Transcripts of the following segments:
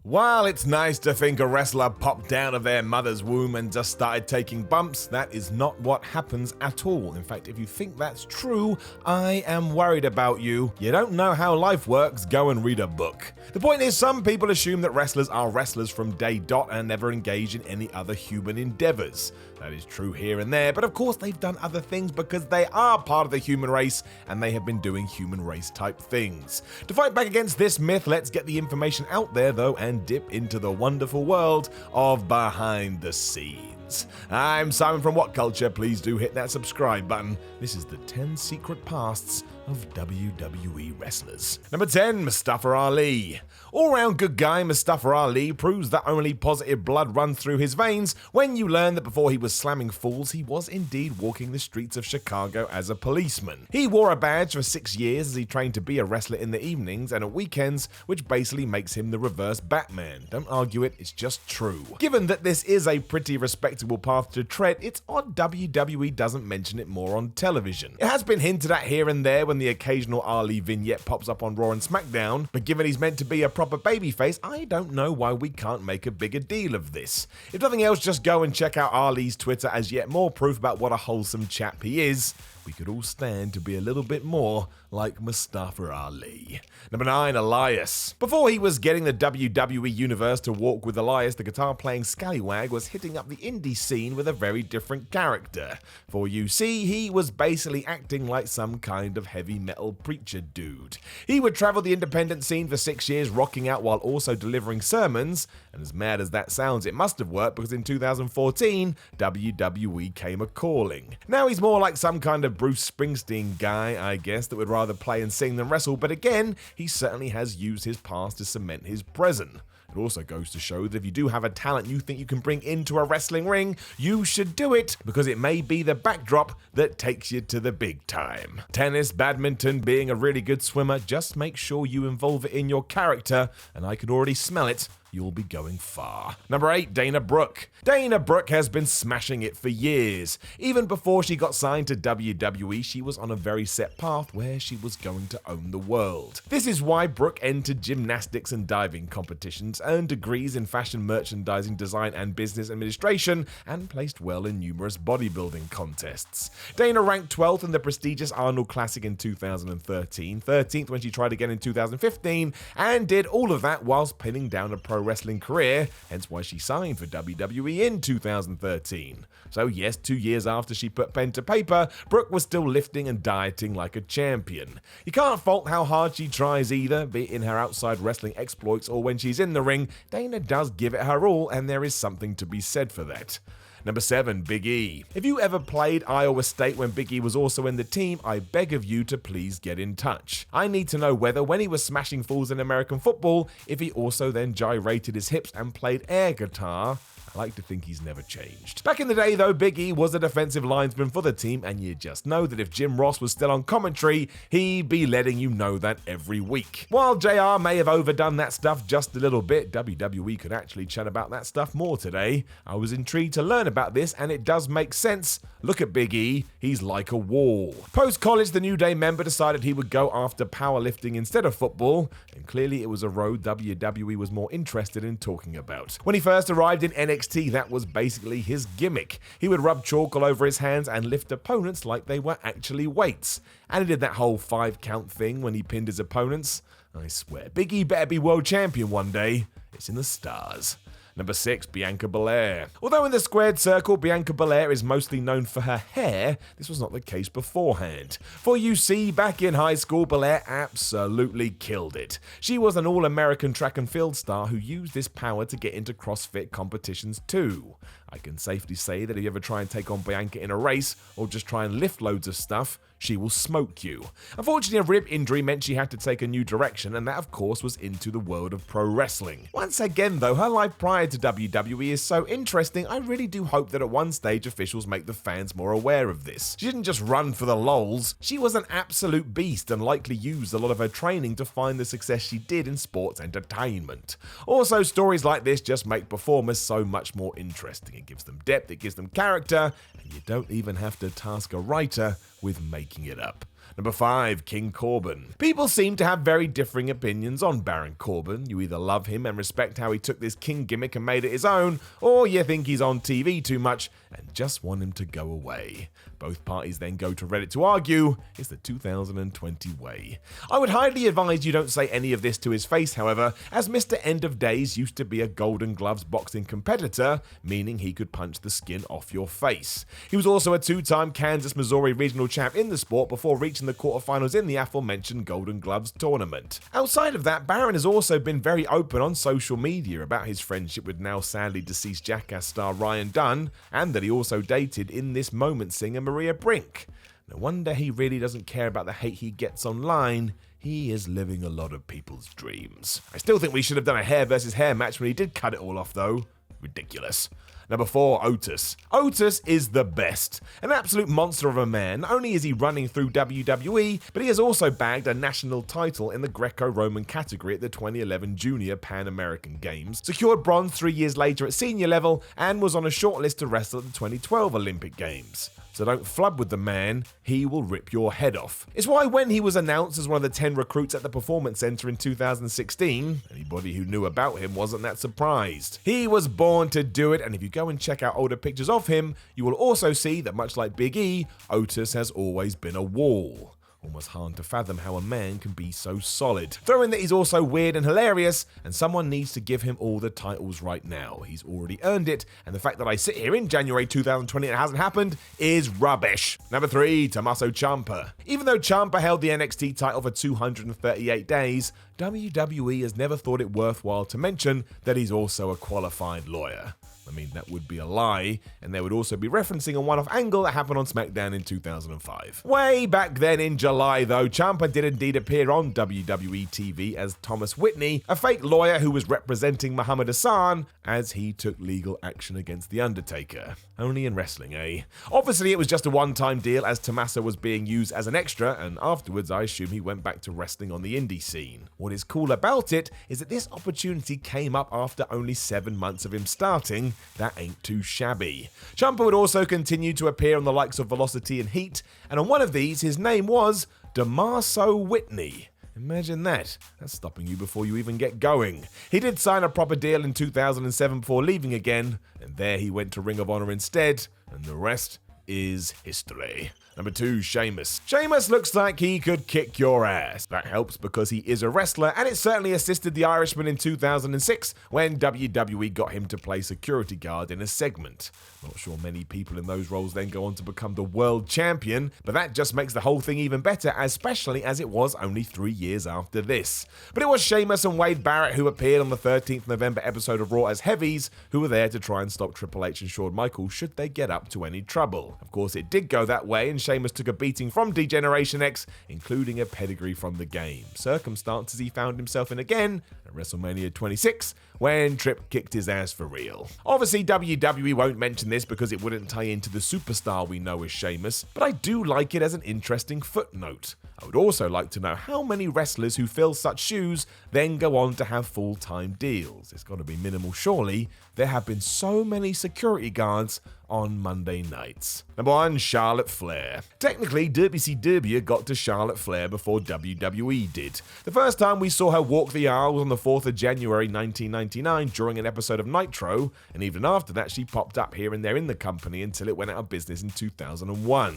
While it's nice to think a wrestler popped out of their mother's womb and just started taking bumps, that is not what happens at all. In fact, if you think that's true, I am worried about you. You don't know how life works, go and read a book. The point is, some people assume that wrestlers are wrestlers from day dot and never engage in any other human endeavors. That is true here and there, but of course they've done other things because they are part of the human race and they have been doing human race type things. To fight back against this myth, let's get the information out there though and dip into the wonderful world of behind the scenes. I'm Simon from What Culture. Please do hit that subscribe button. This is the 10 secret pasts of WWE wrestlers. Number 10, Mustafa Ali. All-round good guy Mustafa Ali proves that only positive blood runs through his veins when you learn that before he was slamming fools, he was indeed walking the streets of Chicago as a policeman. He wore a badge for 6 years as he trained to be a wrestler in the evenings and at weekends, which basically makes him the reverse Batman. Don't argue it, it's just true. Given that this is a pretty respectable path to tread, it's odd WWE doesn't mention it more on television. It has been hinted at here and there when the occasional Ali vignette pops up on Raw and SmackDown, but given he's meant to be a proper babyface, I don't know why we can't make a bigger deal of this. If nothing else, just go and check out Ali's Twitter as yet more proof about what a wholesome chap he is. We could all stand to be a little bit more like Mustafa Ali. Number 9, Elias. Before he was getting the WWE Universe to walk with Elias, the guitar-playing scallywag was hitting up the indie scene with a very different character. For you see, he was basically acting like some kind of heavy metal preacher dude. He would travel the independent scene for 6 years, rocking out while also delivering sermons, and as mad as that sounds, it must have worked because in 2014, WWE came a-calling. Now he's more like some kind of Bruce Springsteen guy, I guess, that would rather play and sing than wrestle, but again, he certainly has used his past to cement his present. It also goes to show that if you do have a talent you think you can bring into a wrestling ring, you should do it, because it may be the backdrop that takes you to the big time. Tennis, badminton, being a really good swimmer, just make sure you involve it in your character, and I can already smell it. You'll be going far. Number 8, Dana Brooke. Dana Brooke has been smashing it for years. Even before she got signed to WWE, she was on a very set path where she was going to own the world. This is why Brooke entered gymnastics and diving competitions, earned degrees in fashion merchandising, design and business administration, and placed well in numerous bodybuilding contests. Dana ranked 12th in the prestigious Arnold Classic in 2013, 13th when she tried again in 2015, and did all of that whilst pinning down a pro wrestling career, hence why she signed for WWE in 2013. So yes, 2 years after she put pen to paper, Brooke was still lifting and dieting like a champion. You can't fault how hard she tries either, be it in her outside wrestling exploits or when she's in the ring. Dana does give it her all, and there is something to be said for that. Number 7, Big E. If you ever played Iowa State when Big E was also in the team, I beg of you to please get in touch. I need to know whether when he was smashing fools in American football, if he also then gyrated his hips and played air guitar. I like to think he's never changed. Back in the day though, Big E was a defensive linesman for the team, and you just know that if Jim Ross was still on commentary, he'd be letting you know that every week. While JR may have overdone that stuff just a little bit, WWE could actually chat about that stuff more today. I was intrigued to learn about this, and it does make sense. Look at Big E, he's like a wall. Post-college, the New Day member decided he would go after powerlifting instead of football, and clearly it was a road WWE was more interested in talking about. When he first arrived in NXT, that was basically his gimmick. He would rub chalk all over his hands and lift opponents like they were actually weights. And he did that whole 5-count thing when he pinned his opponents. I swear, Big E better be world champion one day. It's in the stars. Number 6, Bianca Belair. Although in the squared circle, Bianca Belair is mostly known for her hair, this was not the case beforehand. For you see, back in high school, Belair absolutely killed it. She was an all-American track and field star who used this power to get into CrossFit competitions too. I can safely say that if you ever try and take on Bianca in a race, or just try and lift loads of stuff, she will smoke you. Unfortunately, a rib injury meant she had to take a new direction, and that of course was into the world of pro wrestling. Once again though, her life prior to WWE is so interesting, I really do hope that at one stage officials make the fans more aware of this. She didn't just run for the lols, she was an absolute beast and likely used a lot of her training to find the success she did in sports entertainment. Also, stories like this just make performers so much more interesting. It gives them depth, it gives them character, and you don't even have to task a writer with making it up. Number 5, King Corbin. People seem to have very differing opinions on Baron Corbin. You either love him and respect how he took this king gimmick and made it his own, or you think he's on TV too much and just want him to go away. Both parties then go to Reddit to argue it's the 2020 way. I would highly advise you don't say any of this to his face, however, as Mr. End of Days used to be a Golden Gloves boxing competitor, meaning he could punch the skin off your face. He was also a 2-time Kansas, Missouri regional champ in the sport before reaching the quarterfinals in the aforementioned Golden Gloves tournament. Outside of that, Baron has also been very open on social media about his friendship with now sadly deceased Jackass star Ryan Dunn, and that he also dated in this moment singer Maria Brink. No wonder he really doesn't care about the hate he gets online. He is living a lot of people's dreams. I still think we should have done a hair versus hair match when he did cut it all off though. Ridiculous. Number 4, Otis. Otis is the best. An absolute monster of a man. Not only is he running through WWE, but he has also bagged a national title in the Greco-Roman category at the 2011 Junior Pan American Games, secured bronze 3 years later at senior level, and was on a shortlist to wrestle at the 2012 Olympic Games. So don't flub with the man, he will rip your head off. It's why when he was announced as one of the 10 recruits at the Performance Center in 2016, anybody who knew about him wasn't that surprised. He was born to do it, and if you go and check out older pictures of him, you will also see that much like Big E, Otis has always been a wall. Almost hard to fathom how a man can be so solid. Throw in that he's also weird and hilarious, and someone needs to give him all the titles right now. He's already earned it, and the fact that I sit here in January 2020 and it hasn't happened is rubbish. Number 3, Tommaso Ciampa. Even though Ciampa held the NXT title for 238 days, WWE has never thought it worthwhile to mention that he's also a qualified lawyer. I mean, that would be a lie, and they would also be referencing a one-off angle that happened on SmackDown in 2005. Way back then in July, though, Ciampa did indeed appear on WWE TV as Thomas Whitney, a fake lawyer who was representing Muhammad Hassan as he took legal action against The Undertaker. Only in wrestling, eh? Obviously, it was just a one-time deal as Tommaso was being used as an extra, and afterwards, I assume he went back to wrestling on the indie scene. What is cool about it is that this opportunity came up after only 7 months of him starting. That ain't too shabby. Ciampa would also continue to appear on the likes of Velocity and Heat, and on one of these, his name was Tommaso Whitney. Imagine that. That's stopping you before you even get going. He did sign a proper deal in 2007 before leaving again, and there he went to Ring of Honor instead, and the rest is history. Number 2, Sheamus. Sheamus looks like he could kick your ass. That helps because he is a wrestler, and it certainly assisted the Irishman in 2006 when WWE got him to play security guard in a segment. Not sure many people in those roles then go on to become the world champion, but that just makes the whole thing even better, especially as it was only 3 years after this. But it was Sheamus and Wade Barrett who appeared on the 13th November episode of Raw as heavies, who were there to try and stop Triple H and Shawn Michaels should they get up to any trouble. Of course, it did go that way, and Sheamus took a beating from D-Generation X, including a pedigree from the game. Circumstances he found himself in again at WrestleMania 26, when Tripp kicked his ass for real. Obviously, WWE won't mention this because it wouldn't tie into the superstar we know as Sheamus, but I do like it as an interesting footnote. I would also like to know how many wrestlers who fill such shoes then go on to have full-time deals. It's got to be minimal, surely. There have been so many security guards on Monday nights. Number 1, Charlotte Flair. Technically, WCW got to Charlotte Flair before WWE did. The first time we saw her walk the aisle was on the 4th of January 1999 during an episode of Nitro, and even after that she popped up here and there in the company until it went out of business in 2001.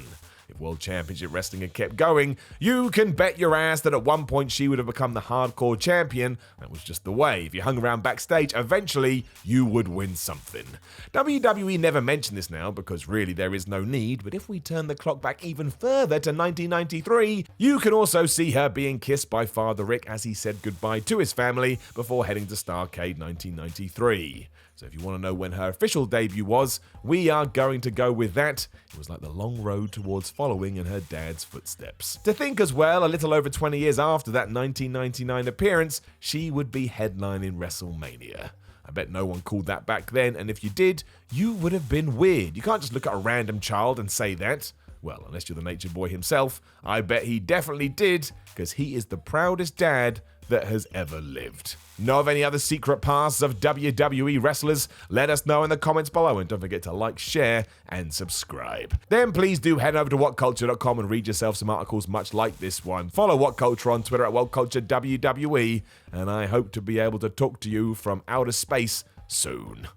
If World Championship Wrestling had kept going, you can bet your ass that at one point she would have become the hardcore champion. That was just the way. If you hung around backstage, eventually you would win something. WWE never mentioned this now because really there is no need, but if we turn the clock back even further to 1993, you can also see her being kissed by Father Rick as he said goodbye to his family before heading to Starrcade 1993. So if you want to know when her official debut was, we are going to go with that. It was like the long road towards following in her dad's footsteps. To think as well, a little over 20 years after that 1999 appearance, she would be headlining WrestleMania. I bet no one called that back then, and if you did, you would have been weird. You can't just look at a random child and say that. Well, unless you're the Nature Boy himself, I bet he definitely did, because he is the proudest dad that has ever lived. Know of any other secret pasts of WWE wrestlers? Let us know in the comments below, and don't forget to like, share, and subscribe. Then please do head over to whatculture.com and read yourself some articles much like this one. Follow What Culture on Twitter at WhatCultureWWE, and I hope to be able to talk to you from outer space soon.